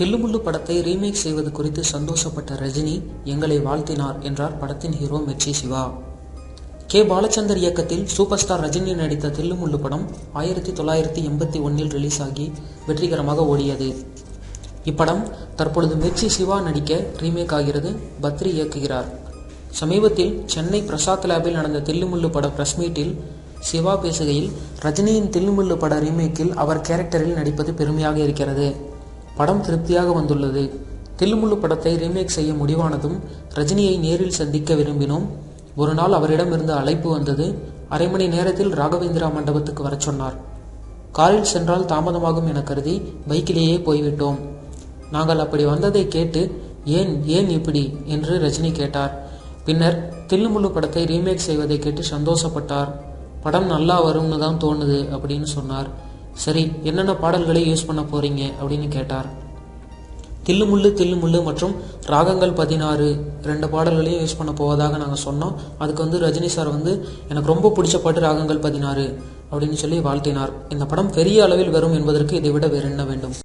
தில்லுமுல்லு படத்தை ரீமேக் செய்வது குறித்து சந்தோஷப்பட்ட ரஜினி எங்களை வாழ்த்தினார் என்றார் படத்தின் ஹீரோ மிர்ச்சி சிவா. கே. பாலச்சந்தர் இயக்கத்தில் சூப்பர் ஸ்டார் ரஜினி நடித்த தில்லுமுல்லு படம் 1981 ரிலீஸ் ஆகி வெற்றிகரமாக ஓடியது. இப்படம் தற்பொழுது மிர்ச்சி சிவா நடிக்க ரீமேக் ஆகிறது. பத்ரி இயக்குகிறார். சமீபத்தில் சென்னை பிரசாத் லேபில் நடந்த தில்லுமுல்லு பட பிரஸ் மீட்டில் சிவா பேசுகையில், ரஜினியின் தில்லுமுல்லு பட ரீமேக்கில் அவர் கேரக்டரில் நடிப்பது பெருமையாக இருக்கிறது. படம் திருப்தியாக வந்துள்ளது. தில்லுமுல்லு படத்தை ரீமேக் செய்ய முடிவானதும் ரஜினியை நேரில் சந்திக்க விரும்பினோம். ஒரு நாள் அவரிடமிருந்து அழைப்பு வந்தது. அரை மணி நேரத்தில் ராகவேந்திரா மண்டபத்துக்கு வர சொன்னார். காரில் சென்றால் தாமதமாகும் என கருதி பைக்கிலேயே போய்விட்டோம். நாங்கள் அப்படி வந்ததை கேட்டு ஏன் இப்படி என்று ரஜினி கேட்டார். பின்னர் தில்லுமுல்லு படத்தை ரீமேக் செய்வதை கேட்டு சந்தோஷப்பட்டார். படம் நல்லா வரும்னு தான் தோணுது அப்படின்னு சொன்னார். சரி, என்னென்ன பாடல்களை யூஸ் பண்ண போறீங்க அப்படின்னு கேட்டார். தில்லுமுல்லு மற்றும் ராகங்கள் 16 2 பாடல்களையும் யூஸ் பண்ண போவதாக நாங்கள் சொன்னோம். அதுக்கு ரஜினி சார் எனக்கு ரொம்ப பிடிச்ச பாட்டு ராகங்கள் 16 அப்படின்னு சொல்லி வாழ்த்தினார். இந்த படம் பெரிய அளவில் வரும் என்பதற்கு இதை விட வேறு என்ன வேண்டும்.